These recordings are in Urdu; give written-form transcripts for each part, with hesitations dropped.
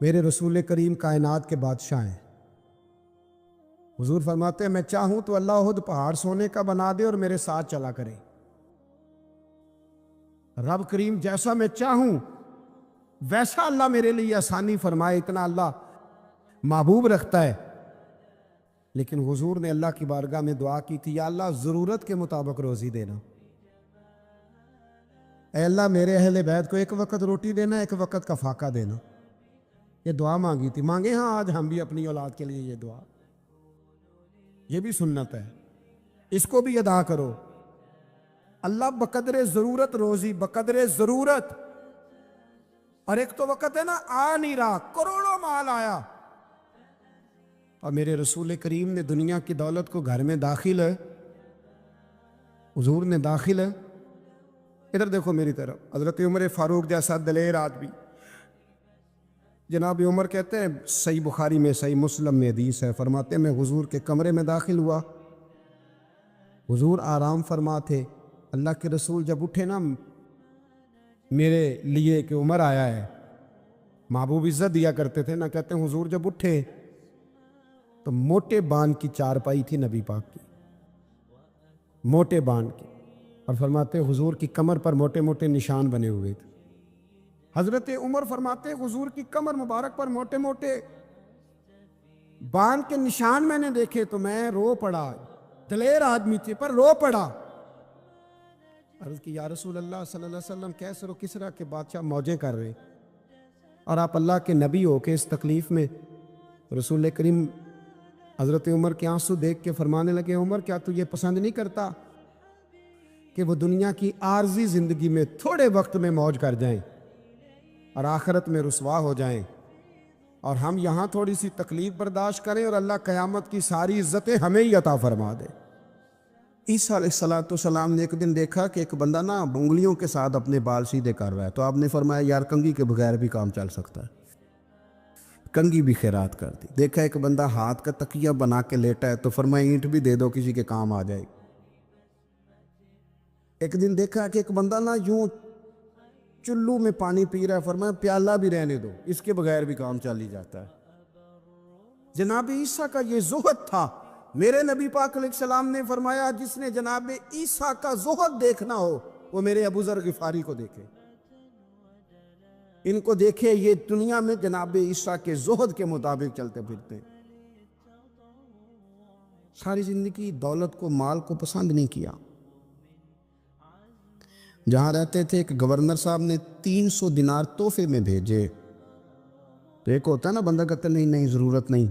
میرے رسول کریم کائنات کے بادشاہ ہیں۔ حضور فرماتے ہیں میں چاہوں تو اللہ خود پہاڑ سونے کا بنا دے اور میرے ساتھ چلا کرے۔ رب کریم جیسا میں چاہوں ویسا اللہ میرے لیے آسانی فرمائے، اتنا اللہ محبوب رکھتا ہے۔ لیکن حضور نے اللہ کی بارگاہ میں دعا کی تھی، یا اللہ ضرورت کے مطابق روزی دینا، اے اللہ میرے اہل بیت کو ایک وقت روٹی دینا، ایک وقت کا فاقہ دینا۔ یہ دعا مانگی تھی، مانگے ہاں آج ہم بھی اپنی اولاد کے لیے یہ دعا، یہ بھی سنت ہے، اس کو بھی ادا کرو۔ اللہ بقدر ضرورت روزی، بقدر ضرورت۔ اور ایک تو وقت ہے نا آ نہیں رہا، کروڑوں مال آیا اور میرے رسول کریم نے دنیا کی دولت کو گھر میں داخل ہے، حضور نے داخل ہے۔ ادھر دیکھو میری طرف، حضرت عمر فاروق جیسا دلیر آدمی، جناب عمر کہتے ہیں صحیح بخاری میں صحیح مسلم میں حدیث ہے، فرماتے ہیں میں حضور کے کمرے میں داخل ہوا، حضور آرام فرما تھے۔ اللہ کے رسول جب اٹھے نا میرے لیے کہ عمر آیا ہے، محبوب عزت دیا کرتے تھے نا، کہتے ہیں حضور جب اٹھے تو موٹے بان کی چارپائی تھی نبی پاک کی، موٹے بان کی، اور فرماتے حضور کی کمر پر موٹے موٹے نشان بنے ہوئے تھے۔ حضرت عمر فرماتے حضور کی کمر مبارک پر موٹے موٹے بان کے نشان میں نے دیکھے تو میں رو پڑا، دلیر آدمی تھے پر رو پڑا۔ عرض کی یا رسول اللہ صلی اللہ علیہ وسلم کیسر و کسرا کے بادشاہ موجیں کر رہے اور آپ اللہ کے نبی ہو کے اس تکلیف میں۔ رسول کریم حضرت عمر کے آنسو دیکھ کے فرمانے لگے عمر کیا تو یہ پسند نہیں کرتا کہ وہ دنیا کی عارضی زندگی میں تھوڑے وقت میں موج کر جائیں اور آخرت میں رسوا ہو جائیں، اور ہم یہاں تھوڑی سی تکلیف برداشت کریں اور اللہ قیامت کی ساری عزتیں ہمیں ہی عطا فرما دے۔ عیسیٰ علیہ السلام نے ایک دن دیکھا کہ ایک بندہ نا انگلیوں کے ساتھ اپنے بال سیدھے کر رہا ہے، تو آپ نے فرمایا یار کنگھی کے بغیر بھی کام چل سکتا ہے، کنگھی بھی خیرات کر دی۔ دیکھا ایک بندہ ہاتھ کا تکیہ بنا کے لیٹا ہے، تو فرمایا اینٹ بھی دے دو کسی کے کام آ جائے۔ ایک دن دیکھا کہ ایک بندہ نا یوں چلو میں پانی پی رہا ہے، فرمایا پیالہ بھی رہنے دو، اس کے بغیر بھی کام چل ہی جاتا ہے۔ جناب عیسیٰ کا یہ زہد تھا۔ میرے نبی پاک علیہ السلام نے فرمایا جس نے جناب عیسیٰ کا زہد دیکھنا ہو وہ میرے ابو ذر غفاری کو دیکھے، ان کو دیکھے، یہ دنیا میں جناب عیسیٰ کے زہد کے مطابق چلتے پھرتے، ساری زندگی دولت کو مال کو پسند نہیں کیا۔ جہاں رہتے تھے ایک گورنر صاحب نے 300 دینار تحفے میں بھیجے، تو ایک ہوتا ہے نا بندہ کہتا نہیں نہیں ضرورت نہیں،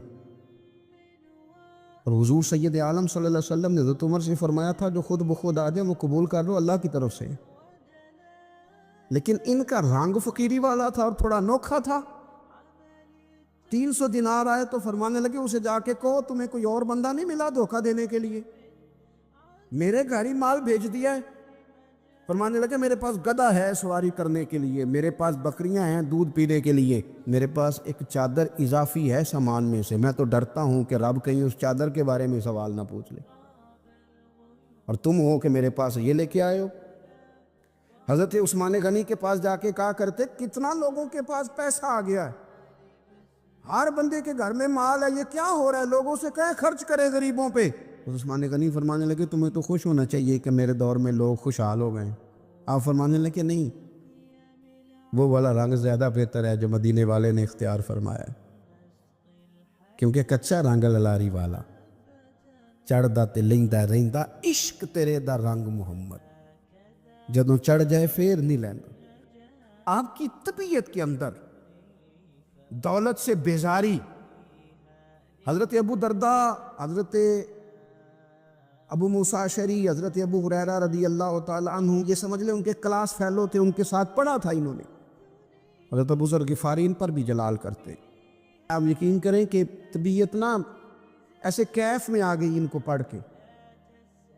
اور حضور سید عالم صلی اللہ علیہ وسلم نے حضرت عمر سے فرمایا تھا جو خود بخود آ جائے وہ قبول کر لو اللہ کی طرف سے، لیکن ان کا رنگ فقیری والا تھا اور تھوڑا انوکھا تھا۔ 300 دینار آئے تو فرمانے لگے اسے جا کے کہو تمہیں کوئی اور بندہ نہیں ملا دھوکہ دینے کے لیے، میرے گھر ہی مال بھیج دیا ہے۔ فرمانے لگے میرے پاس گدھا ہے سواری کرنے کے لیے، میرے پاس بکریاں ہیں دودھ پینے کے لیے، میرے پاس ایک چادر اضافی ہے سامان میں سے، میں تو ڈرتا ہوں کہ رب کہیں اس چادر کے بارے میں سوال نہ پوچھ لے، اور تم ہو کہ میرے پاس یہ لے کے آئے ہو۔ حضرت عثمان غنی کے پاس جا کے کہا کرتے کتنا لوگوں کے پاس پیسہ آ گیا ہے، ہر بندے کے گھر میں مال ہے، یہ کیا ہو رہا ہے، لوگوں سے کہیں خرچ کرے غریبوں پہ۔ عثمان غنی فرمانے لگے تمہیں تو خوش ہونا چاہیے کہ میرے دور میں لوگ خوشحال ہو گئے۔ آپ فرمانے لگے نہیں، وہ والا رنگ زیادہ بہتر ہے جو مدینے والے نے اختیار فرمایا ہے، کیونکہ کچا رنگ للاری والا چڑھدا تے لیندا رہندا عشق تیرے دا رنگ محمد، جدوں چڑھ جائے پھر نہیں لیندا۔ آپ کی طبیعت کے اندر دولت سے بیزاری۔ حضرت ابو درداء، حضرت ابو موسیٰ اشعری، حضرت ابو ہریرہ رضی اللہ تعالیٰ عنہ، یہ سمجھ لیں ان کے کلاس فیلو تھے، ان کے ساتھ پڑھا تھا انہوں نے۔ حضرت ابو ذر غفاری ان پر بھی جلال کرتے۔ آپ یقین کریں کہ طبیعت نا ایسے کیف میں آ گئی ان کو پڑھ کے،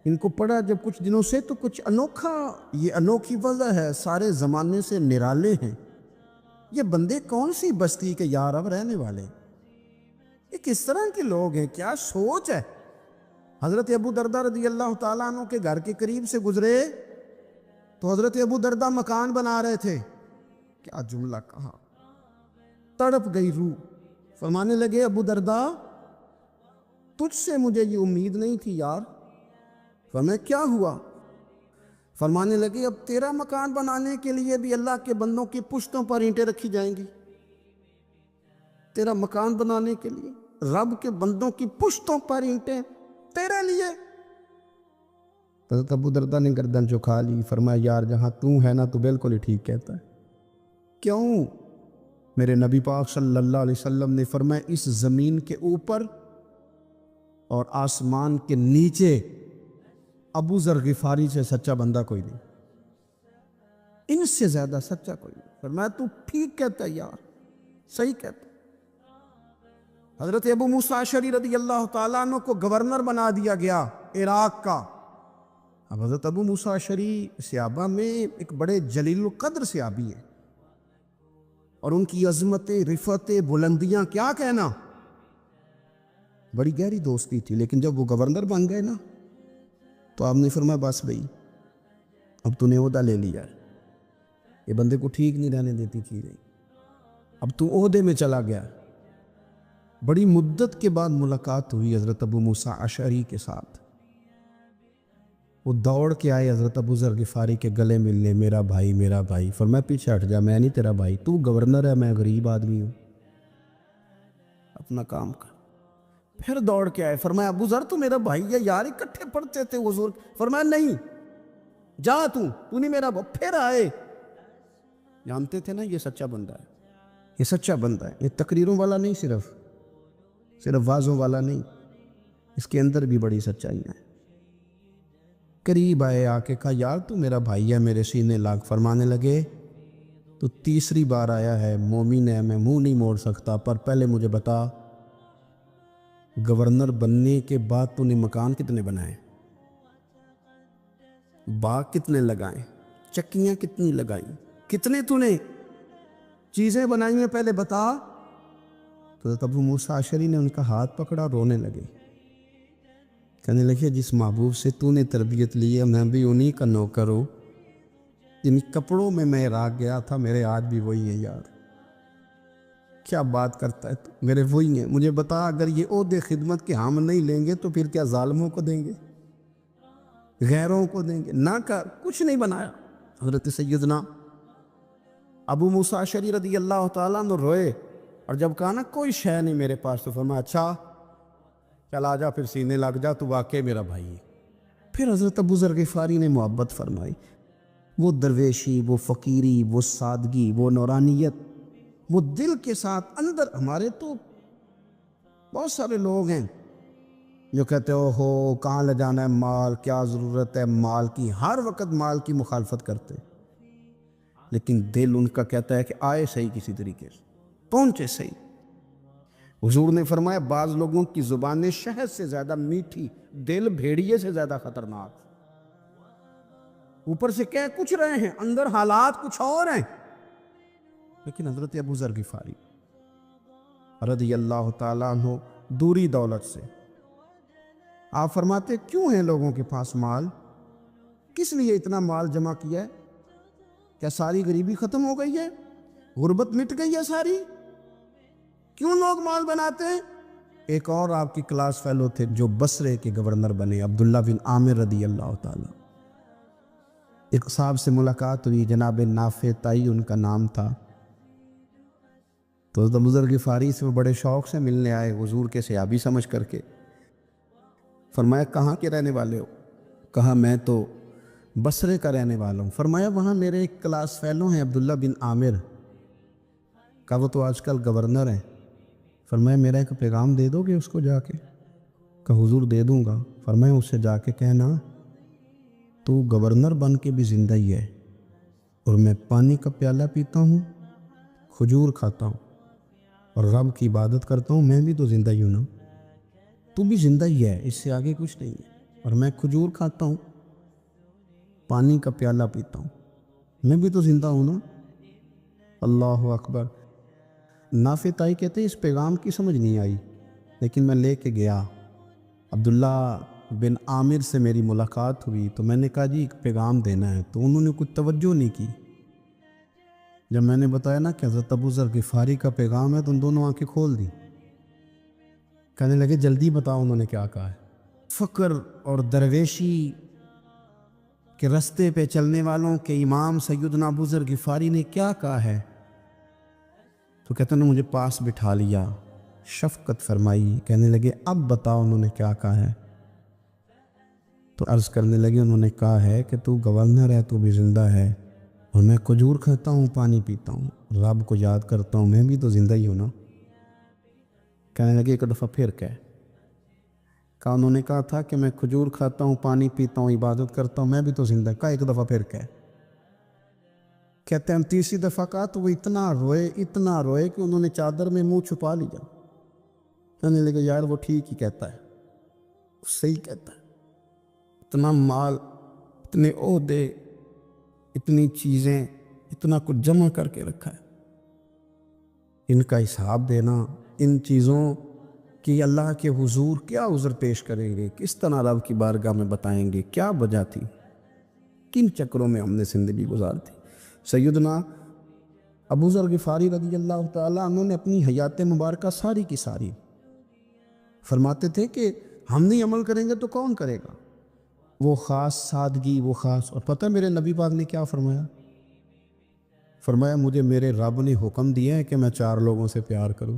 ان کو پڑھا جب کچھ دنوں سے تو کچھ انوکھا، یہ انوکھی وضع ہے، سارے زمانے سے نرالے ہیں، یہ بندے کون سی بستی کے یار اب رہنے والے، یہ کس طرح کے لوگ ہیں، کیا سوچ ہے۔ حضرت ابو درداء رضی اللہ تعالیٰ عنہ کے گھر کے قریب سے گزرے تو حضرت ابو درداء مکان بنا رہے تھے، کیا جملہ کہا، تڑپ گئی روح. فرمانے لگے ابو دردا تجھ سے مجھے یہ امید نہیں تھی یار. فرمایا کیا ہوا؟ فرمانے لگے اب تیرا مکان بنانے کے لیے بھی اللہ کے بندوں کی پشتوں پر اینٹیں رکھی جائیں گی. تیرا مکان بنانے کے لیے رب کے بندوں کی پشتوں پر اینٹیں تیرے لیے. حضرت ابو دردہ نے گردن جھکا لی. فرمایا یار جہاں تو ہے نا تو بالکل ہی ٹھیک کہتا ہے. کیوں؟ میرے نبی پاک صلی اللہ علیہ وسلم نے فرمایا اس زمین کے اوپر اور آسمان کے نیچے ابو ذر غفاری سے سچا بندہ کوئی نہیں، ان سے زیادہ سچا کوئی نہیں. فرمایا تو ٹھیک کہتا ہے یار، صحیح کہتا. حضرت ابو موسیٰ اشعری رضی اللہ تعالیٰ عنہ کو گورنر بنا دیا گیا عراق کا. اب حضرت ابو موسیٰ اشعری صحابہ میں ایک بڑے جلیل القدر صحابی ہیں، اور ان کی عظمتیں، رفعتیں، بلندیاں کیا کہنا، بڑی گہری دوستی تھی. لیکن جب وہ گورنر بن گئے نا تو آپ نے فرمایا بس بھئی اب تو نے عہدہ لے لیا ہے، یہ بندے کو ٹھیک نہیں رہنے دیتی چیزیں، اب تو عہدے میں چلا گیا. بڑی مدت کے بعد ملاقات ہوئی حضرت ابو موسیٰ اشعری کے ساتھ. وہ دوڑ کے آئے حضرت ابو ذر غفاری کے گلے ملنے، میرا بھائی میرا بھائی. فرمایا پیچھے ہٹ جا، میں نہیں تیرا بھائی، تو گورنر ہے، میں غریب آدمی ہوں، اپنا کام کر. پھر دوڑ کے آئے. فرمایا ابو ذر تو میرا بھائی ہے یار، اکٹھے پڑھتے تھے حضور. فرمایا نہیں جا تو نہیں میرا بھائی. پھر آئے. جانتے تھے نا یہ سچا بندہ ہے، یہ سچا بندہ ہے، یہ تقریروں والا نہیں، صرف وعظوں والا نہیں، اس کے اندر بھی بڑی سچائیاں ہیں. قریب آئے، آ کے کہا یار تو میرا بھائی ہے، میرے سینے لاگ. فرمانے لگے تو تیسری بار آیا ہے، مومن ہے، میں منہ نہیں موڑ سکتا، پر پہلے مجھے بتا گورنر بننے کے بعد تو نے مکان کتنے بنائے، باغ کتنے لگائے، چکیاں کتنی لگائی، کتنے تو نے چیزیں بنائی ہیں، پہلے بتا. تو ابو موسیٰ اشعری نے ان کا ہاتھ پکڑا، رونے لگے. کہنے لگے جس محبوب سے تو نے تربیت لی ہے میں بھی انہی کا نوکر ہوں، جن کپڑوں میں میں عراق گیا تھا میرے آج بھی وہی ہیں یار. کیا بات کرتا ہے تو، میرے وہی ہیں. مجھے بتا اگر یہ عہدے خدمت کے ہم نہیں لیں گے تو پھر کیا ظالموں کو دیں گے، غیروں کو دیں گے؟ نہ کر، کچھ نہیں بنایا. حضرت سیدنا ابو موسیٰ اشعری رضی اللہ تعالیٰ عنہ روئے، اور جب کہا نا کوئی شے نہیں میرے پاس، تو فرمایا اچھا چل آ جا، پھر سینے لگ جا، تو واقعی میرا بھائی ہے. پھر حضرت ابو ذر غفاری نے محبت فرمائی. وہ درویشی، وہ فقیری، وہ سادگی، وہ نورانیت، وہ دل کے ساتھ اندر. ہمارے تو بہت سارے لوگ ہیں جو کہتے ہو کہاں لے جانا ہے مال، کیا ضرورت ہے مال کی، ہر وقت مال کی مخالفت کرتے، لیکن دل ان کا کہتا ہے کہ آئے صحیح، کسی طریقے سے پہنچے صحیح. حضور نے فرمایا بعض لوگوں کی زبانیں شہد سے زیادہ میٹھی، دل بھیڑیے سے زیادہ خطرناک. اوپر سے کہہ کچھ رہے ہیں، اندر حالات کچھ اور ہیں. لیکن حضرت ابو ذر غفاری رضی اللہ تعالیٰ عنہ دوری دولت سے، آپ فرماتے کیوں ہیں لوگوں کے پاس مال، کس لیے اتنا مال جمع کیا ہے؟ کیا ساری غریبی ختم ہو گئی ہے، غربت مٹ گئی ہے ساری؟ کیوں لوگ مال بناتے ہیں؟ ایک اور آپ کی کلاس فیلو تھے جو بصرے کے گورنر بنے، عبداللہ بن عامر رضی اللہ تعالیٰ. ایک صاحب سے ملاقات ہوئی، جناب نافع تائی ان کا نام تھا. تو ابو ذر غفاری سے وہ بڑے شوق سے ملنے آئے، حضور کے صحابی سمجھ کر کے. فرمایا کہاں کے رہنے والے ہو؟ کہا میں تو بصرے کا رہنے والا ہوں. فرمایا وہاں میرے ایک کلاس فیلو ہیں عبداللہ بن عامر. کہا وہ تو آج کل گورنر ہیں. فرمایا میرا ایک پیغام دے دو گے اس کو جا کے؟ کہا حضور دے دوں گا. فرمایا اس سے جا کے کہنا تو گورنر بن کے بھی زندہ ہی ہے، اور میں پانی کا پیالہ پیتا ہوں، کھجور کھاتا ہوں اور رب کی عبادت کرتا ہوں، میں بھی تو زندہ ہی ہوں نا، تو بھی زندہ ہی ہے، اس سے آگے کچھ نہیں ہے. اور میں کھجور کھاتا ہوں، پانی کا پیالہ پیتا ہوں، میں بھی تو زندہ ہوں نا. اللہ اکبر. نافع تائی کہتے ہیں اس پیغام کی سمجھ نہیں آئی، لیکن میں لے کے گیا. عبداللہ بن عامر سے میری ملاقات ہوئی تو میں نے کہا جی ایک پیغام دینا ہے، تو انہوں نے کچھ توجہ نہیں کی. جب میں نے بتایا نا کہ حضرت ابو ذر غفاری کا پیغام ہے تو ان دونوں آنکھیں کھول دی. کہنے لگے جلدی بتاؤ انہوں نے کیا کہا ہے. فقر اور درویشی کے رستے پہ چلنے والوں کے امام سیدنا ابو ذر غفاری نے کیا کہا ہے؟ تو کہتے ہیں مجھے پاس بٹھا لیا، شفقت فرمائی، کہنے لگے اب بتاؤ انہوں نے کیا کہا ہے. تو عرض کرنے لگے انہوں نے کہا ہے کہ تو گورنر ہے، تو بھی زندہ ہے، اور میں کھجور کھاتا ہوں، پانی پیتا ہوں، رب کو یاد کرتا ہوں، میں بھی تو زندہ ہی ہوں نا. کہنے لگے ایک دفعہ پھر کہا انہوں نے کہا تھا کہ میں کھجور کھاتا ہوں، پانی پیتا ہوں، عبادت کرتا ہوں، میں بھی تو زندہ. کہا ایک دفعہ پھر کہتے ہیں ہم تیسری دفعہ کہا تو وہ اتنا روئے کہ انہوں نے چادر میں منہ چھپا لیا. کہنے لگے یار وہ ٹھیک ہی کہتا ہے، صحیح کہتا ہے، اتنا مال، اتنے عہدے، اتنی چیزیں، اتنا کچھ جمع کر کے رکھا ہے، ان کا حساب دینا، ان چیزوں کی اللہ کے حضور کیا عذر پیش کریں گے، کس طرح رب کی بارگاہ میں بتائیں گے کیا وجہ تھی، کن چکروں میں ہم نے زندگی گزار دی. سیدنا ابو ذر غفاری رضی اللہ تعالیٰ عنہ نے اپنی حیات مبارکہ ساری کی ساری فرماتے تھے کہ ہم نہیں عمل کریں گے تو کون کرے گا. وہ خاص سادگی، وہ خاص. اور پتہ میرے نبی پاک نے کیا فرمایا؟ فرمایا مجھے میرے رب نے حکم دیا ہے کہ میں 4 لوگوں سے پیار کروں.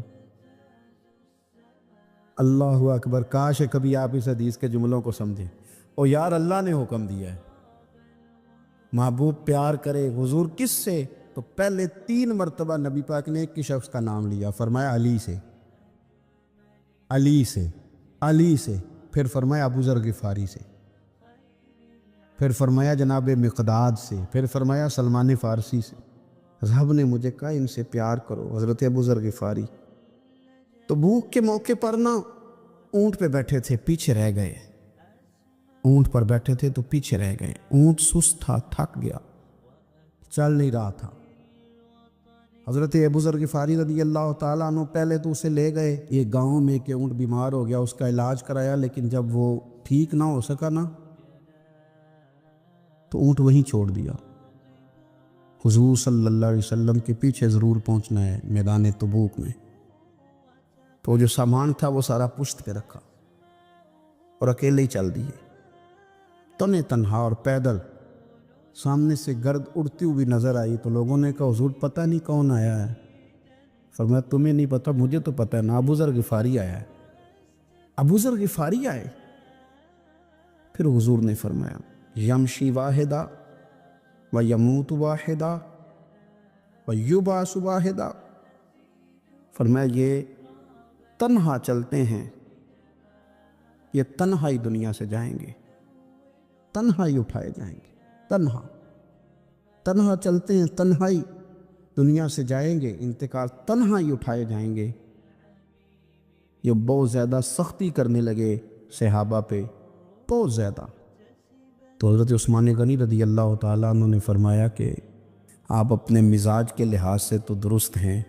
اللہ اکبر. کاش کبھی آپ اس حدیث کے جملوں کو سمجھیں. اور یار اللہ نے حکم دیا ہے محبوب پیار کرے. حضور کس سے؟ تو پہلے 3 مرتبہ نبی پاک نے ایک ہی شخص کا نام لیا. فرمایا علی سے، علی سے، علی سے. پھر فرمایا ابو ذر غفاری سے، پھر فرمایا جناب مقداد سے، پھر فرمایا سلمان فارسی سے. رب نے مجھے کہا ان سے پیار کرو. حضرت ابو ذر غفاری تو بھوک کے موقع پر نا اونٹ پہ بیٹھے تھے، پیچھے رہ گئے. اونٹ پر بیٹھے تھے تو پیچھے رہ گئے. اونٹ سست تھا، تھک گیا، چل نہیں رہا تھا. حضرت ابو ذر غفاری رضی اللہ تعالیٰ عنہ پہلے تو اسے لے گئے یہ گاؤں میں کہ اونٹ بیمار ہو گیا، اس کا علاج کرایا، لیکن جب وہ ٹھیک نہ ہو سکا نا تو اونٹ وہیں چھوڑ دیا. حضور صلی اللہ علیہ وسلم کے پیچھے ضرور پہنچنا ہے میدان تبوک میں. تو جو سامان تھا وہ سارا پشت پہ رکھا اور اکیلے ہی چل دیے، تنے تنہا اور پیدل. سامنے سے گرد اڑتی ہوئی نظر آئی تو لوگوں نے کہا حضور پتہ نہیں کون آیا ہے. فرمایا تمہیں نہیں پتہ، مجھے تو پتہ ہے نا، ابو ذر غفاری آیا ہے. ابو ذر غفاری آئے. پھر حضور نے فرمایا یمشی واحدہ و یموت واحدہ و یبعث واحدہ. فرمایا یہ تنہا چلتے ہیں، یہ تنہا ہی دنیا سے جائیں گے، تنہا ہی اٹھائے جائیں گے. تنہا چلتے ہیں، تنہا ہی دنیا سے جائیں گے، انتقال تنہا ہی اٹھائے جائیں گے. یہ بہت زیادہ سختی کرنے لگے صحابہ پہ، بہت زیادہ. تو حضرت عثمان غنی رضی اللہ تعالیٰ عنہ نے فرمایا کہ آپ اپنے مزاج کے لحاظ سے تو درست ہیں،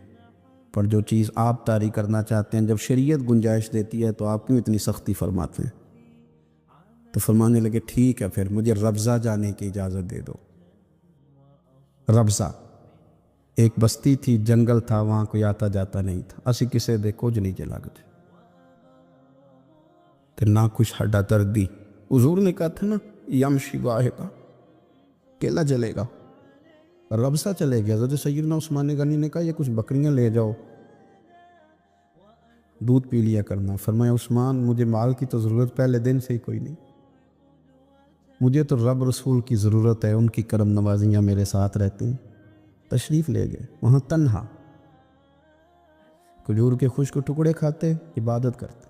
پر جو چیز آپ طاری کرنا چاہتے ہیں جب شریعت گنجائش دیتی ہے تو آپ کیوں اتنی سختی فرماتے ہیں؟ تو فرمانے لگے ٹھیک ہے پھر مجھے ربضہ جانے کی اجازت دے دو. ربضہ ایک بستی تھی، جنگل تھا، وہاں کوئی آتا جاتا نہیں تھا. اسی کسے دے کچھ نہیں چلا گئے تو نہ کچھ ہڈا دردی. حضور نے کہا تھا نا یمشی واحدہ، کیلا چلے گا، ربضہ چلے گیا. حضرت سیدنا عثمان غنی نے کہا یہ کچھ بکریاں لے جاؤ، دودھ پی لیا کرنا. فرمایا عثمان مجھے مال کی تو ضرورت پہلے دن سے ہی کوئی نہیں، مجھے تو رب رسول کی ضرورت ہے، ان کی کرم نوازیاں میرے ساتھ رہتی ہیں. تشریف لے گئے وہاں تنہا، کھجور کے خشک ٹکڑے کھاتے، عبادت کرتے،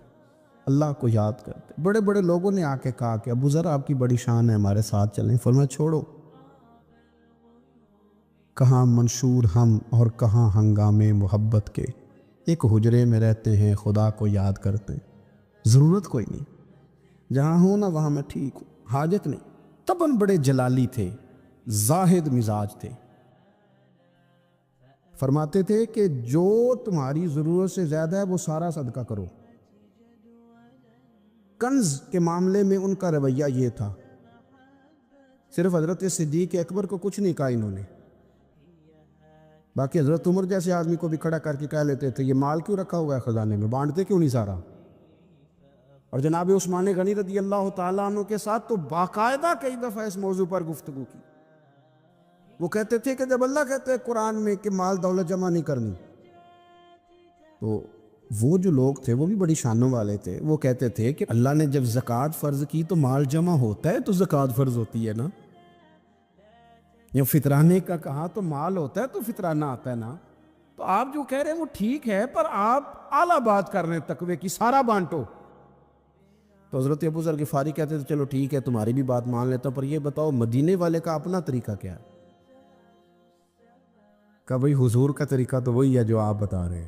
اللہ کو یاد کرتے. بڑے بڑے لوگوں نے آ کے کہا کہ ابو ذر آپ کی بڑی شان ہے، ہمارے ساتھ چلیں. فرمایا چھوڑو، کہاں منشور ہم اور کہاں ہنگامے محبت کے، ایک حجرے میں رہتے ہیں خدا کو یاد کرتے ہیں. ضرورت کوئی نہیں، جہاں ہوں نا وہاں میں ٹھیک ہوں، حاجت نہیں. تباً بڑے جلالی تھے، زاہد مزاج تھے. فرماتے تھے کہ جو تمہاری ضرورت سے زیادہ ہے وہ سارا صدقہ کرو. کنز کے معاملے میں ان کا رویہ یہ تھا. صرف حضرت صدیق اکبر کو کچھ نہیں کہا انہوں نے، باقی حضرت عمر جیسے آدمی کو بھی کھڑا کر کے کہہ لیتے تھے یہ مال کیوں رکھا ہوا ہے خزانے میں، بانٹتے کیوں نہیں سارا؟ اور جناب عثمان غنی رضی اللہ تعالیٰ عنہ کے ساتھ تو باقاعدہ کئی دفعہ اس موضوع پر گفتگو کی۔ وہ کہتے تھے کہ جب اللہ کہتے ہیں قرآن میں کہ مال دولت جمع نہیں کرنی، تو وہ جو لوگ تھے وہ بھی بڑی شانوں والے تھے، وہ کہتے تھے کہ اللہ نے جب زکوٰۃ فرض کی تو مال جمع ہوتا ہے تو زکوٰۃ فرض ہوتی ہے نا، یا فطرانے کا کہا تو مال ہوتا ہے تو فطرانہ آتا ہے نا۔ تو آپ جو کہہ رہے ہیں وہ ٹھیک ہے، پر آپ اعلیٰ بات کر رہے ہیں تقوی کی، سارا بانٹو۔ تو حضرت ابو ذر غفاری کہتے تھے چلو ٹھیک ہے تمہاری بھی بات مان لیتا ہوں، پر یہ بتاؤ مدینے والے کا اپنا طریقہ کیا ہے؟ کہ بھئی حضور کا طریقہ تو وہی ہے جو آپ بتا رہے ہیں۔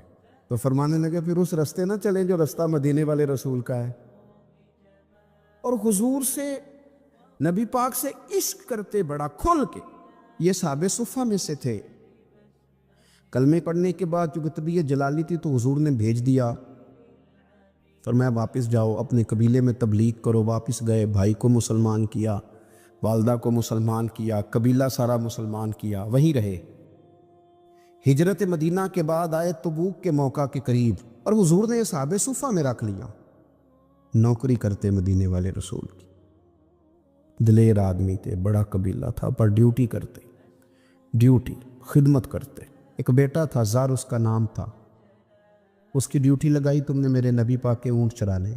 تو فرمانے لگے پھر اس رستے نہ چلیں جو رستہ مدینے والے رسول کا ہے، اور حضور سے، نبی پاک سے عشق کرتے بڑا کھل کے۔ یہ صحابہ صفہ میں سے تھے۔ کلمے پڑھنے کے بعد چونکہ طبیعت جلالی تھی تو حضور نے بھیج دیا، فرمایا واپس جاؤ اپنے قبیلے میں تبلیغ کرو۔ واپس گئے، بھائی کو مسلمان کیا، والدہ کو مسلمان کیا، قبیلہ سارا مسلمان کیا، وہیں رہے۔ ہجرت مدینہ کے بعد آئے تبوک کے موقع کے قریب، اور حضور نے صحابہ صفہ میں رکھ لیا، نوکری کرتے مدینے والے رسول کی۔ دلیر آدمی تھے، بڑا قبیلہ تھا، پر ڈیوٹی کرتے، ڈیوٹی خدمت کرتے۔ ایک بیٹا تھا زار اس کا نام تھا، اس کی ڈیوٹی لگائی تم نے میرے نبی پاک کے اونٹ چرانے۔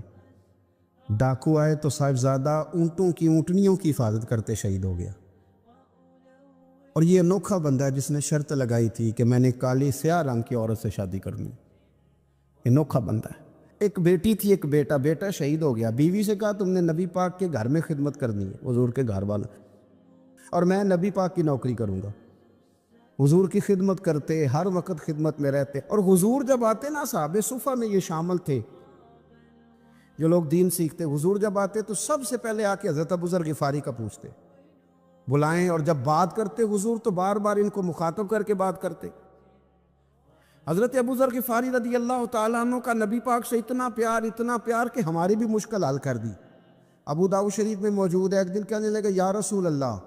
ڈاکو آئے تو صاحبزادہ اونٹوں کی، اونٹنیوں کی حفاظت کرتے شہید ہو گیا۔ اور یہ انوکھا بندہ ہے جس نے شرط لگائی تھی کہ میں نے کالی سیاہ رنگ کی عورت سے شادی کرنی۔ انوکھا بندہ ہے۔ ایک بیٹی تھی، ایک بیٹا، بیٹا شہید ہو گیا۔ بیوی سے کہا تم نے نبی پاک کے گھر میں خدمت کرنی ہے، حضور کے گھر والا، اور میں نبی پاک کی نوکری کروں گا۔ حضور کی خدمت کرتے، ہر وقت خدمت میں رہتے۔ اور حضور جب آتے نا، صحابہ صفہ میں یہ شامل تھے جو لوگ دین سیکھتے، حضور جب آتے تو سب سے پہلے آ کے حضرت ابو ذر غفاری کا پوچھتے، بلائیں، اور جب بات کرتے حضور تو بار بار ان کو مخاطب کر کے بات کرتے۔ حضرت ابو ذر غفاری رضی اللہ تعالیٰ عنہ کا نبی پاک سے اتنا پیار کہ ہماری بھی مشکل حل کر دی۔ ابو داؤد شریف میں موجود ہے، ایک دن کہنے لگے یا رسول اللہ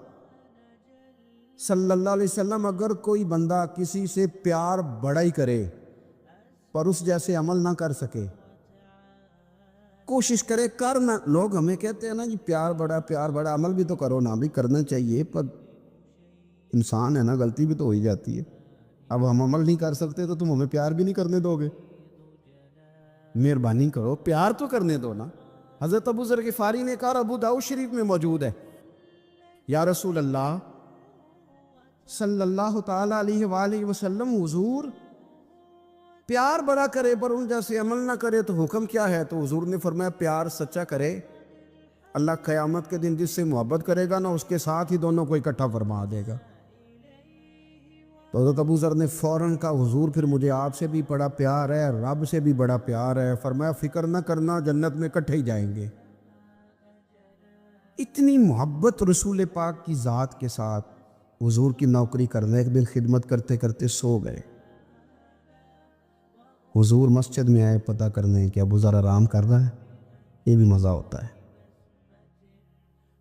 صلی اللہ علیہ وسلم، اگر کوئی بندہ کسی سے پیار بڑا ہی کرے پر اس جیسے عمل نہ کر سکے، کوشش کرے کرنا، لوگ ہمیں کہتے ہیں نا جی پیار بڑا، عمل بھی تو کرو، نہ بھی کرنا چاہیے، پر انسان ہے نا، غلطی بھی تو ہو ہی جاتی ہے۔ اب ہم عمل نہیں کر سکتے تو تم ہمیں پیار بھی نہیں کرنے دو گے؟ مہربانی کرو، پیار تو کرنے دو نا۔ حضرت ابو ذر غفاری نے کہا، ابو داؤد شریف میں موجود ہے، یا رسول اللہ صلی اللہ تعالیٰ علیہ وآلہ وسلم، حضور پیار بڑا کرے پر ان جیسے عمل نہ کرے تو حکم کیا ہے؟ تو حضور نے فرمایا پیار سچا کرے، اللہ قیامت کے دن جس سے محبت کرے گا نا اس کے ساتھ ہی دونوں کو اکٹھا فرما دے گا۔ تو حضرت ابو ذر نے فوراً کہا حضور پھر مجھے آپ سے بھی بڑا پیار ہے، رب سے بھی بڑا پیار ہے۔ فرمایا فکر نہ کرنا، جنت میں اکٹھے ہی جائیں گے۔ اتنی محبت رسول پاک کی ذات کے ساتھ حضور کی نوکری کرنے، ایک دن خدمت کرتے کرتے سو گئے۔ حضور مسجد میں آئے پتہ کرنے کہ ابو ذر آرام کر رہا ہے، یہ بھی مزہ ہوتا ہے۔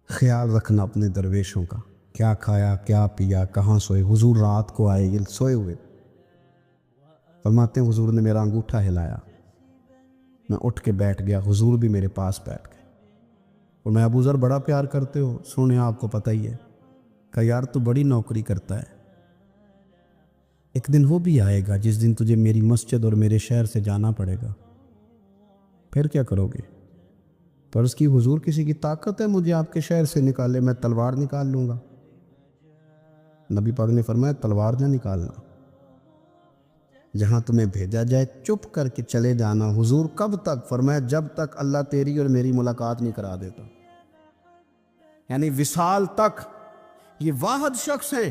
خیال رکھنا اپنے درویشوں کا، کیا کھایا، کیا پیا، کہاں سوئے۔ حضور رات کو آئے، یہ سوئے ہوئے، فرماتے ہیں حضور نے میرا انگوٹھا ہلایا، میں اٹھ کے بیٹھ گیا، حضور بھی میرے پاس بیٹھ گئے، اور میں ابو ذر بڑا پیار کرتے ہو، سنیں آپ کو پتہ ہی ہے، کہا یار تو بڑی نوکری کرتا ہے، ایک دن وہ بھی آئے گا جس دن تجھے میری مسجد اور میرے شہر سے جانا پڑے گا، پھر کیا کرو گے؟ پر اس کی حضور کسی کی طاقت ہے مجھے آپ کے شہر سے نکالے؟ میں تلوار نکال لوں گا۔ نبی پاک نے فرمایا تلوار نہ نکالنا، جہاں تمہیں بھیجا جائے چپ کر کے چلے جانا۔ حضور کب تک؟ فرمایا جب تک اللہ تیری اور میری ملاقات نہیں کرا دیتا، یعنی وصال تک۔ یہ واحد شخص ہے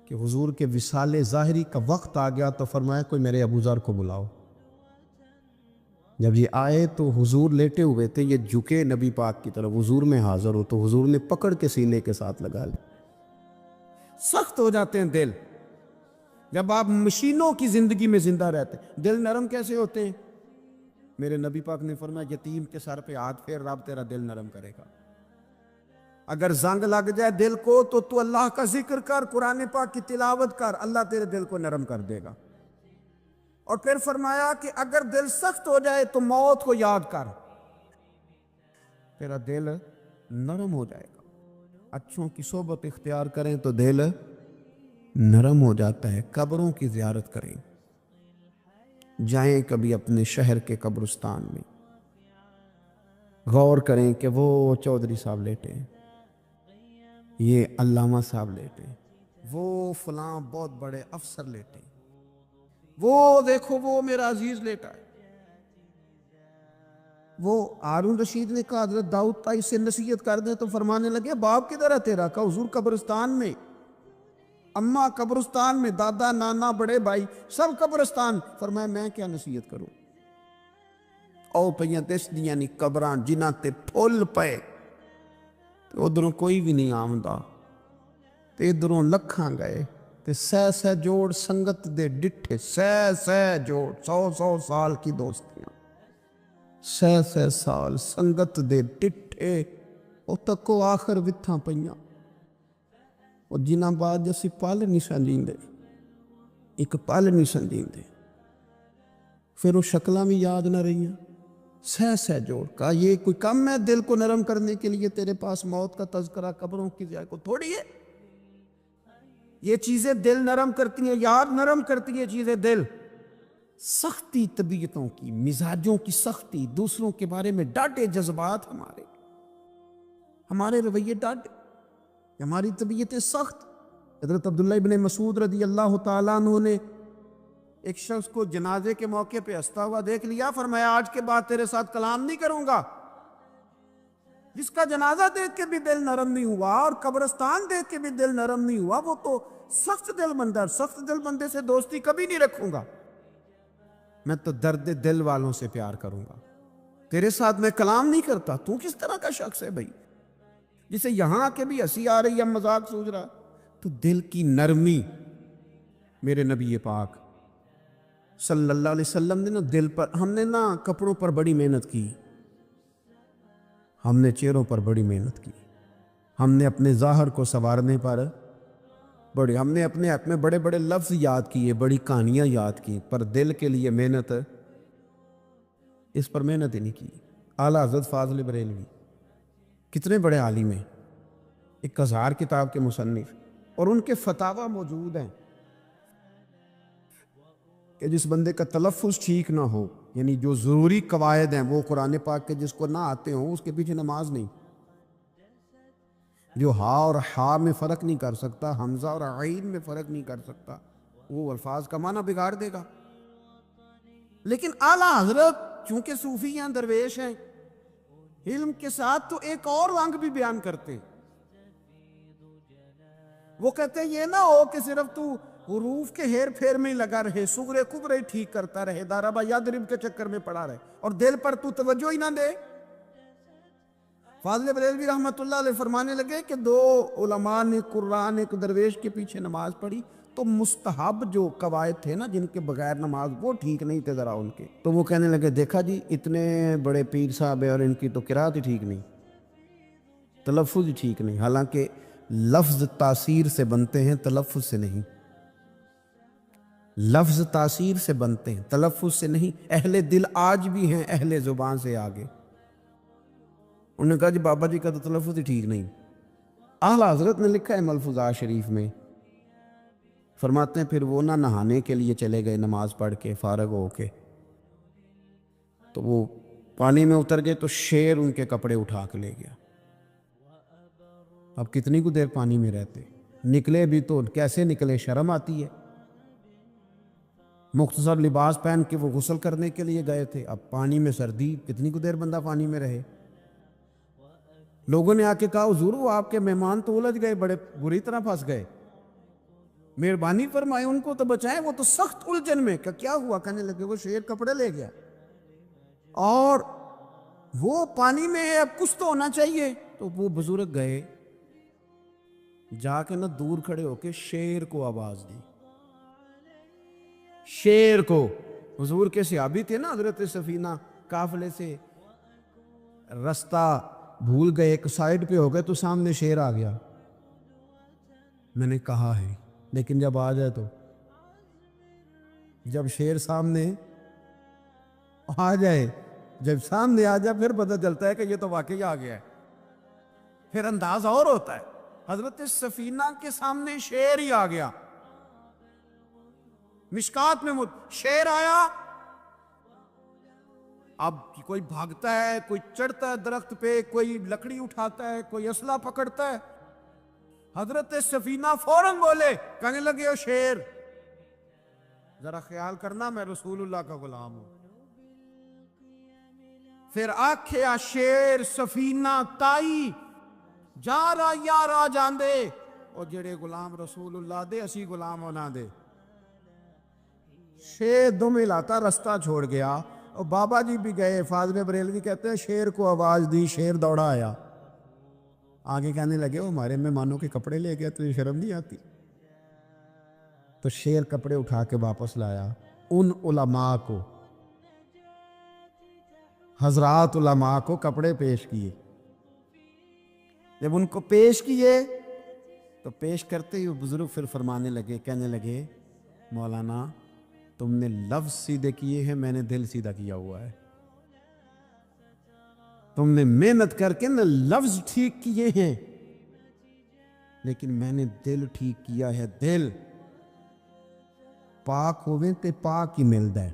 کہ حضور کے وصال ظاہری کا وقت آ گیا تو فرمایا کوئی میرے ابو ذر کو بلاؤ۔ جب یہ آئے تو حضور لیٹے ہوئے تھے، یہ جھکے نبی پاک کی طرف، حضور میں حاضر ہو تو حضور نے پکڑ کے سینے کے ساتھ لگا لیا۔ سخت ہو جاتے ہیں دل جب آپ مشینوں کی زندگی میں زندہ رہتے ہیں، دل نرم کیسے ہوتے ہیں؟ میرے نبی پاک نے فرمایا یتیم کے سر پہ ہاتھ پھیر، رب تیرا دل نرم کرے گا۔ اگر زنگ لگ جائے دل کو تو اللہ کا ذکر کر، قرآن پاک کی تلاوت کر، اللہ تیرے دل کو نرم کر دے گا۔ اور پھر فرمایا کہ اگر دل سخت ہو جائے تو موت کو یاد کر، تیرا دل نرم ہو جائے گا۔ اچھوں کی صحبت اختیار کریں تو دل نرم ہو جاتا ہے۔ قبروں کی زیارت کریں، جائیں کبھی اپنے شہر کے قبرستان میں، غور کریں کہ وہ چودھری صاحب لیٹے ہیں، یہ علامہ صاحب لیٹے ہیں، وہ فلاں بہت بڑے افسر لیٹے ہیں، وہ دیکھو وہ میرا عزیز لیٹا ہے۔ وہ ہارون رشید نے کہا حضرت داؤد تائی سے نصیحت کر دیں، تو فرمانے لگے باپ کدھر ہے تیرا؟ کہا حضور قبرستان میں، اماں قبرستان میں، دادا نانا بڑے بھائی سب قبرستان۔ فرمایا میں کیا نصیحت کروں؟ او پہیاں دس دیاں نی قبران جنہ تے پھول پے، تو ادھروں کوئی بھی نہیں آمدا، تے ادھروں لکھاں گئے، تے سہ جوڑ سنگت دے ڈٹھے، سہ جوڑ 100 سال کی دوستیاں، سہ سال سنگت دے ڈٹھے، او تکو آخر وتھاں پہیاں، اور جنہ بعد جیسی پال نہیں سنجین دے، ایک پال نہیں سنجین دے، پھر وہ شکلہ بھی یاد نہ رہیاں، سہ جوڑ۔ کہا یہ کوئی کم ہے دل کو نرم کرنے کے لیے تیرے پاس موت کا تذکرہ قبروں کی زیارت کو تھوڑی ہے؟ یہ چیزیں دل نرم کرتی ہیں، یاد نرم کرتی ہیں چیزیں دل۔ سختی طبیعتوں کی، مزاجوں کی سختی، دوسروں کے بارے میں ڈاٹے جذبات، ہمارے رویے ڈاٹے، ہماری طبیعتیں سخت۔ حضرت عبداللہ ابن مسعود رضی اللہ تعالیٰ عنہ نے ایک شخص کو جنازے کے موقع پہ ہنستا ہوا دیکھ لیا، فرمایا آج کے بعد تیرے ساتھ کلام نہیں کروں گا۔ جس کا جنازہ دیکھ کے بھی دل نرم نہیں ہوا اور قبرستان دیکھ کے بھی دل نرم نہیں ہوا، وہ تو سخت دل بندہ، سخت دل بندے سے دوستی کبھی نہیں رکھوں گا۔ میں تو درد دل والوں سے پیار کروں گا، تیرے ساتھ میں کلام نہیں کرتا۔ تو کس طرح کا شخص ہے بھائی، جسے یہاں آ کے بھی ہنسی آ رہی ہے، مذاق سوچ رہا؟ تو دل کی نرمی، میرے نبی پاک صلی اللہ علیہ وسلم نے نا دل پر، ہم نے نا کپڑوں پر بڑی محنت کی، ہم نے چہروں پر بڑی محنت کی، ہم نے اپنے ظاہر کو سنوارنے پر ہم نے اپنے آپ میں بڑے بڑے لفظ یاد کیے، بڑی کہانیاں یاد کی، پر دل کے لیے محنت، اس پر محنت ہی نہیں کی۔ اعلیٰ حضرت فاضل بریلوی کتنے بڑے عالم ہیں، 1000 کتاب کے مصنف، اور ان کے فتاوی موجود ہیں کہ جس بندے کا تلفظ ٹھیک نہ ہو، یعنی جو ضروری قواعد ہیں وہ قرآن پاک کے جس کو نہ آتے ہوں، اس کے پیچھے نماز نہیں۔ جو ہا اور ہا میں فرق نہیں کر سکتا، حمزہ اور عین میں فرق نہیں کر سکتا، وہ الفاظ کا معنی بگاڑ دے گا۔ لیکن اعلیٰ حضرت چونکہ صوفی ہیں، درویش ہیں، علم کے ساتھ تو ایک اور رنگ بھی بیان کرتے ہیں۔ وہ کہتے ہیں یہ نہ ہو کہ صرف تو حروف کے ہیر پھیر میں ہی لگا رہے، صغرے کبرے ٹھیک کرتا رہے، داربا یادرب کے چکر میں پڑا رہے، اور دل پر تو توجہ ہی نہ دے۔ فاضل بریلوی رحمۃ اللہ علیہ فرمانے لگے کہ 2 علماء نے قرآن ایک درویش کے پیچھے نماز پڑھی، تو مستحب جو قواعد تھے نا جن کے بغیر نماز، وہ ٹھیک نہیں تھے ذرا ان کے، تو وہ کہنے لگے دیکھا جی اتنے بڑے پیر صاحب ہیں اور ان کی تو قرات ہی ٹھیک نہیں، تلفظ ہی ٹھیک نہیں۔ حالانکہ لفظ تاثیر سے بنتے ہیں، تلفظ سے نہیں، لفظ تاثیر سے بنتے ہیں، تلفظ سے نہیں۔ اہل دل آج بھی ہیں اہل زبان سے آگے۔ انہوں نے کہا جی بابا جی کا تو تلفظ ہی ٹھیک نہیں۔ اعلیٰ حضرت نے لکھا ہے ملفوظات شریف میں، فرماتے ہیں پھر وہ نہ نہانے کے لیے چلے گئے، نماز پڑھ کے فارغ ہو کے، تو وہ پانی میں اتر گئے تو شیر ان کے کپڑے اٹھا کے لے گیا۔ اب کتنی کو دیر پانی میں رہتے، نکلے بھی تو کیسے نکلے، شرم آتی ہے۔ مختصر لباس پہن کے وہ غسل کرنے کے لیے گئے تھے، اب پانی میں سردی، کتنی کو دیر بندہ پانی میں رہے۔ لوگوں نے آ کے کہا حضور وہ آپ کے مہمان تو الجھ گئے، بڑے بری طرح پھنس گئے، مہربانی فرمائے ان کو تو بچائیں، وہ تو سخت الجھن میں۔ کیا ہوا؟ کہنے لگے وہ شیر کپڑے لے گیا اور وہ پانی میں ہے، اب کچھ تو ہونا چاہیے۔ تو وہ بزرگ گئے، جا کے نہ دور کھڑے ہو کے شیر کو آواز دی، شیر کو۔ حضور کے صحابی تھے نا، حضرت سفینہ قافلے سے رستہ بھول گئے، ایک سائڈ پہ ہو گئے تو سامنے شیر آ گیا. میں نے کہا ہے لیکن جب آ جائے تو جب شیر سامنے آ جائے، جب سامنے آ جائے پھر پتہ چلتا ہے کہ یہ تو واقعی آ گیا ہے، پھر انداز اور ہوتا ہے. حضرت سفینہ کے سامنے شیر ہی آ گیا. مشکات میں شیر آیا. اب کوئی بھاگتا ہے، کوئی چڑھتا ہے درخت پہ، کوئی لکڑی اٹھاتا ہے، کوئی اسلحہ پکڑتا ہے. حضرت سفینہ فوراً بولے، کہنے لگے او شیر، ذرا خیال کرنا میں رسول اللہ کا غلام ہوں. پھر آکھیا شیر سفینہ تائی جا رہا یار آ جاندے، اور جڑے غلام رسول اللہ دے اسی غلام ہونا دے. شیر دم ہلاتا رستہ چھوڑ گیا. اور بابا جی بھی گئے، فاضل بریلوی کہتے ہیں شیر کو آواز دی، شیر دوڑا آیا. آگے کہنے لگے وہ ہمارے مہمانوں کے کپڑے لے گیا، تجھے شرم نہیں آتی؟ تو شیر کپڑے اٹھا کے واپس لایا. ان علماء کو، حضرات علماء کو کپڑے پیش کیے. جب ان کو پیش کیے تو پیش کرتے ہی بزرگ پھر فرمانے لگے، کہنے لگے مولانا تم نے لفظ سیدھے کیے ہیں، میں نے دل سیدھا کیا ہوا ہے. تم نے محنت کر کے نہ لفظ ٹھیک کیے ہیں لیکن میں نے دل ٹھیک کیا ہے. دل پاک ہوئے تے پاک ہی ملدا ہے،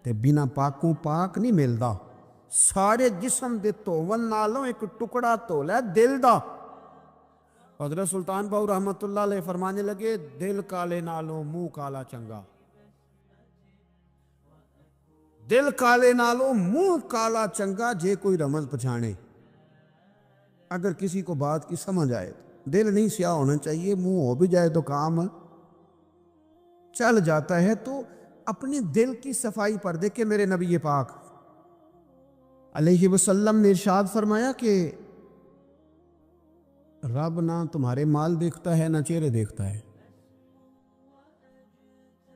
تے بنا پاکوں پاک نہیں ملدا. سارے جسم دے دھون نالوں ایک ٹکڑا دھولا ہے دل دا. حضرت سلطان باؤ رحمت اللہ علیہ فرمانے لگے دل کالے نالوں منہ کالا چنگا. دل کالے نالوں منہ کالا چنگا، جے کوئی رمز پچھانے. اگر کسی کو بات کی سمجھ آئے تو دل نہیں سیاہ ہونا چاہیے، منہ ہو بھی جائے تو کام چل جاتا ہے. تو اپنے دل کی صفائی پر دیکھیں میرے نبی پاک علیہ وسلم نے ارشاد فرمایا کہ رب نہ تمہارے مال دیکھتا ہے نہ چہرے دیکھتا ہے،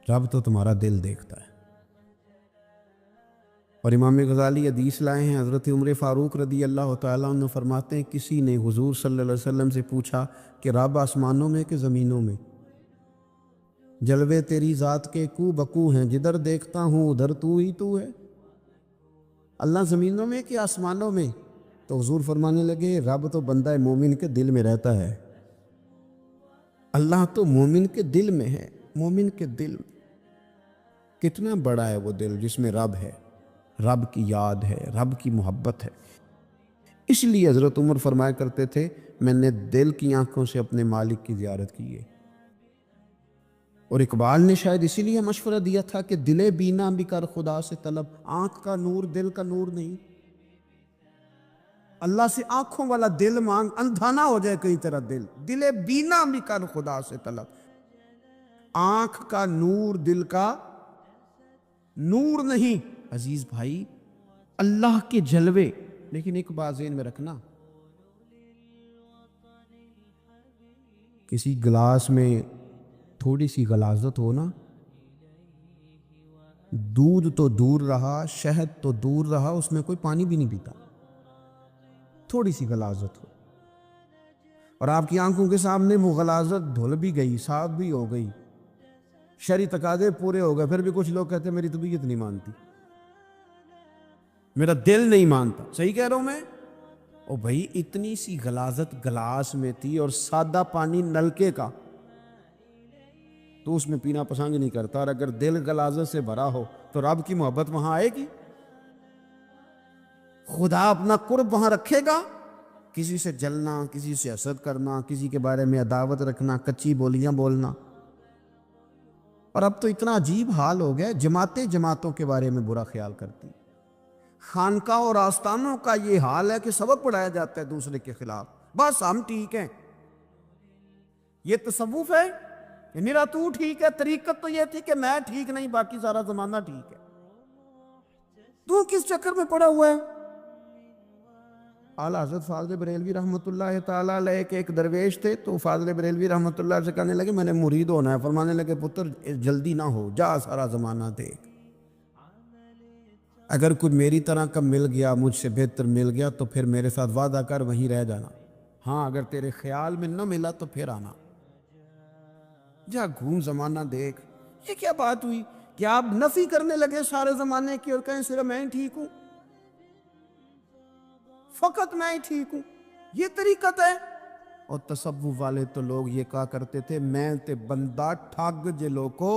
رب تو تمہارا دل دیکھتا ہے. اور امام غزالی حدیث لائے ہیں، حضرت عمر فاروق رضی اللہ تعالیٰ عنہ فرماتے ہیں کسی نے حضور صلی اللہ علیہ وسلم سے پوچھا کہ رب آسمانوں میں کہ زمینوں میں؟ جلوے تیری ذات کے کو بکو ہیں، جدھر دیکھتا ہوں ادھر تو ہی تو ہے. اللہ زمینوں میں کہ آسمانوں میں؟ تو حضور فرمانے لگے رب تو بندہ مومن کے دل میں رہتا ہے. اللہ تو مومن کے دل میں ہے. مومن کے دل میں کتنا بڑا ہے وہ دل جس میں رب ہے، رب کی یاد ہے، رب کی محبت ہے. اس لیے حضرت عمر فرمایا کرتے تھے میں نے دل کی آنکھوں سے اپنے مالک کی زیارت کی ہے. اور اقبال نے شاید اسی لیے مشورہ دیا تھا کہ دل بینا بھی کر خدا سے طلب. آنکھ کا نور دل کا نور نہیں. اللہ سے آنکھوں والا دل مانگ، اندھا نہ ہو جائے کئی طرح دل. دل بینا بھی کر خدا سے طلب. آنکھ کا نور دل کا نور نہیں. عزیز بھائی اللہ کے جلوے، لیکن ایک بات ذہن میں رکھنا، کسی گلاس میں تھوڑی سی غلاظت ہو نا، دودھ تو دور رہا، شہد تو دور رہا، اس میں کوئی پانی بھی نہیں پیتا. تھوڑی سی غلاظت ہو اور آپ کی آنکھوں کے سامنے وہ غلاظت دھل بھی گئی، صاف بھی ہو گئی، شرعی تقاضے پورے ہو گئے، پھر بھی کچھ لوگ کہتے ہیں میری طبیعت نہیں مانتی، میرا دل نہیں مانتا. صحیح کہہ رہا ہوں میں؟ او بھائی اتنی سی غلاظت گلاس میں تھی اور سادہ پانی نلکے کا، تو اس میں پینا پسند نہیں کرتا. اور اگر دل غلاظت سے بھرا ہو تو رب کی محبت وہاں آئے گی، خدا اپنا قرب وہاں رکھے گا. کسی سے جلنا، کسی سے حسد کرنا، کسی کے بارے میں عداوت رکھنا، کچی بولیاں بولنا. اور اب تو اتنا عجیب حال ہو گیا، جماعتیں جماعتوں کے بارے میں برا خیال کرتی. خانقاہ اور آستانوں کا یہ حال ہے کہ سبق پڑھایا جاتا ہے دوسرے کے خلاف، بس ہم ٹھیک ہیں. یہ تصوف ہے کہ میرا تو ٹھیک ہے. طریقت تو یہ تھی کہ میں ٹھیک نہیں، باقی سارا زمانہ ٹھیک ہے. تو کس چکر میں پڑا ہوا ہے؟ اعلیٰ حضرت فاضل بریلوی رحمۃ اللہ تعالیٰ علیہ کے ایک درویش تھے، تو فاضل بریلوی رحمۃ اللہ سے کہنے لگے میں نے مرید ہونا ہے. فرمانے لگے پتر جلدی نہ ہو، جا سارا زمانہ دیکھ. اگر کوئی میری طرح کا مل گیا، مجھ سے بہتر مل گیا، تو پھر میرے ساتھ وعدہ کر وہیں رہ جانا، ہاں اگر تیرے خیال میں نہ ملا تو پھر آنا۔ جا گھوم زمانہ دیکھ، یہ کیا بات ہوئی کہ آپ نفی کرنے لگے سارے زمانے کی اور کہیں صرف میں ہی ٹھیک ہوں، فقط میں ہی ٹھیک ہوں، یہ طریقت ہے؟ اور تصوف والے تو لوگ یہ کہا کرتے تھے میں تے بندہ ٹھگ جے لوکو،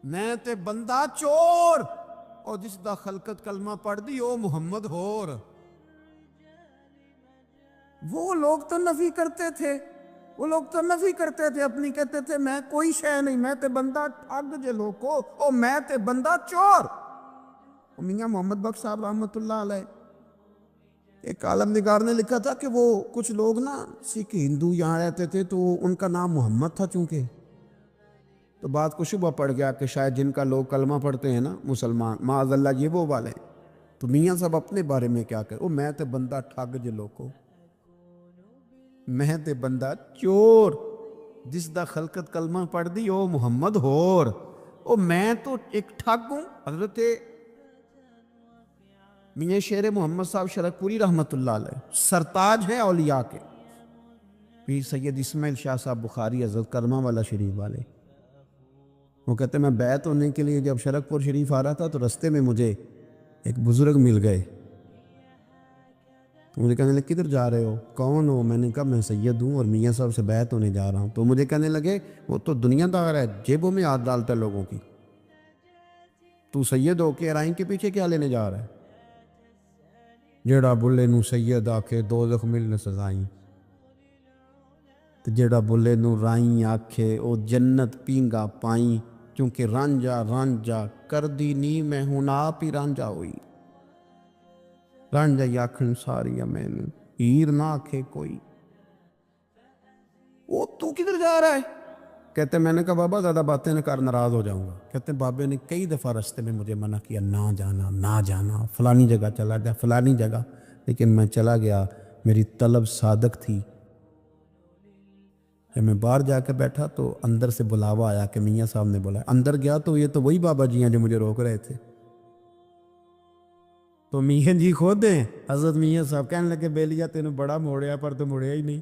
میں تے بندہ چور، اور جس دا خلقت کلمہ پڑھ دی او محمد ہور۔ وہ لوگ تو نفی کرتے تھے، وہ لوگ تو نفی کرتے تھے اپنی، کہتے تھے میں کوئی شے نہیں، میں تے بندہ ٹھگ جے لوکو، او میں تے بندہ چور۔ میاں محمد بخش صاحب رحمۃ اللہ علیہ، ایک عالم نگار نے لکھا تھا کہ وہ کچھ لوگ نا سکھ ہندو یہاں رہتے تھے تو ان کا نام محمد تھا چونکہ، تو بات کو شبہ پڑ گیا کہ شاید جن کا لوگ کلمہ پڑھتے ہیں نا مسلمان، معاذ اللہ یہ وہ والے، تو میاں صاحب اپنے بارے میں کیا کہ میں تے بندہ ٹھگ جے لوکو، میں تے بندہ چور، جس دا خلقت کلمہ پڑھ دی او محمد ہور، او میں تو ایک ٹھگ ہوں۔ حضرت میاں شیر محمد صاحب شرک پوری رحمۃ اللہ علیہ سرتاج ہیں اولیاء کے، پیر سید اسماعیل شاہ صاحب بخاری حضرت کرما والا شریف والے، وہ کہتے ہیں میں بیعت ہونے کے لیے جب شرک پور شریف آ رہا تھا تو رستے میں مجھے ایک بزرگ مل گئے، تو مجھے کہنے لگے کدھر جا رہے ہو، کون ہو؟ میں نے کہا میں سید ہوں اور میاں صاحب سے بیعت ہونے جا رہا ہوں، تو مجھے کہنے لگے وہ تو دنیا دار ہے، جیبوں میں ہاتھ ڈالتا ہے لوگوں کی، تو سید ہو کے رائن کے پیچھے کیا لینے جا رہا ہے؟ جیڑا بلے نو سید آکھے دوزخ ملن سزائیں، تو جیڑا بلے نو رائیں آکھے او جنت پینگا پائیں، چونکہ رانجا رانجا کر دی نی میں ہوں آپ ہی رانجا ہوئی، رانجا ہی آکھن ساری میں نے ہیر نہ آکھے کوئی۔ وہ تو کدھر جا رہا ہے؟ کہتے میں نے کہا بابا زیادہ باتیں نہ کر ناراض ہو جاؤں گا، کہتے بابے نے کئی دفعہ رستے میں مجھے منع کیا نہ جانا نہ جانا، فلانی جگہ چلا جا فلانی جگہ، لیکن میں چلا گیا، میری طلب صادق تھی۔ جب میں باہر جا کے بیٹھا تو اندر سے بلاوا آیا کہ میاں صاحب نے بولا، اندر گیا تو یہ تو وہی بابا جی ہیں جو مجھے روک رہے تھے، تو میاں جی خود ہیں حضرت میاں صاحب، کہنے لگے بیلیا تینوں بڑا موڑیا پر تو مڑیا ہی نہیں۔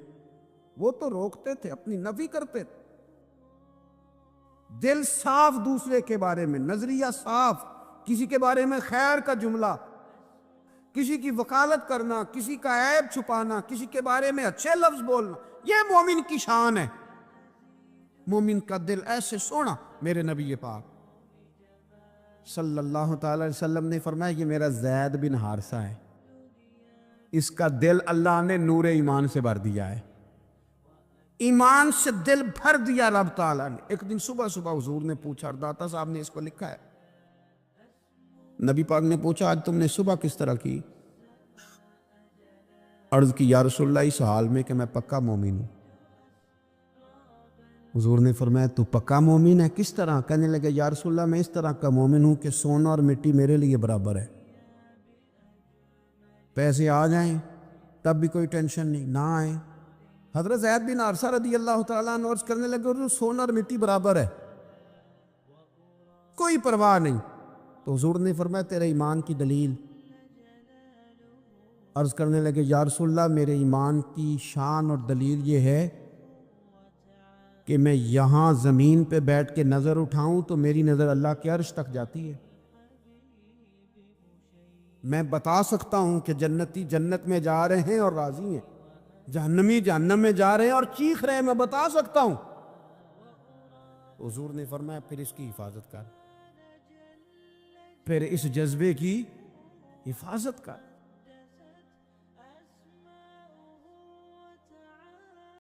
وہ تو روکتے تھے، اپنی نفی کرتے تھے، دل صاف دوسرے کے بارے میں، نظریہ صاف، کسی کے بارے میں خیر کا جملہ، کسی کی وکالت کرنا، کسی کا عیب چھپانا، کسی کے بارے میں اچھے لفظ بولنا، یہ مومن کی شان ہے۔ مومن کا دل ایسے سونا، میرے نبی پاک صلی اللہ تعالی علیہ وسلم نے فرمایا یہ میرا زید بن حارثہ ہے، اس کا دل اللہ نے نور ایمان سے بھر دیا ہے، ایمان سے دل بھر دیا رب تعالیٰ نے۔ ایک دن صبح صبح حضور نے پوچھا، داتا صاحب نے اس کو لکھا ہے، نبی پاک نے پوچھا آج تم نے صبح کس طرح کی؟ عرض کی یا رسول اللہ اس حال میں کہ میں پکا مومن ہوں۔ حضور نے فرمایا تو پکا مومن ہے کس طرح؟ کہنے لگے یا رسول اللہ میں اس طرح کا مومن ہوں کہ سونا اور مٹی میرے لیے برابر ہے، پیسے آ جائیں تب بھی کوئی ٹینشن نہیں، نہ آئیں۔ حضرت زید بن حارثہ رضی اللہ تعالیٰ عنہ عرض کرنے لگے حضور سونا اور مٹی برابر ہے، کوئی پرواہ نہیں، تو حضور نے فرمایا تیرے ایمان کی دلیل؟ عرض کرنے لگے یا رسول اللہ میرے ایمان کی شان اور دلیل یہ ہے کہ میں یہاں زمین پہ بیٹھ کے نظر اٹھاؤں تو میری نظر اللہ کے عرش تک جاتی ہے، میں بتا سکتا ہوں کہ جنتی جنت میں جا رہے ہیں اور راضی ہیں، جہنمی جہنم میں جا رہے ہیں اور چیخ رہے ہیں، میں بتا سکتا ہوں۔ حضور نے فرمایا پھر اس کی حفاظت کر، پھر اس جذبے کی حفاظت کر۔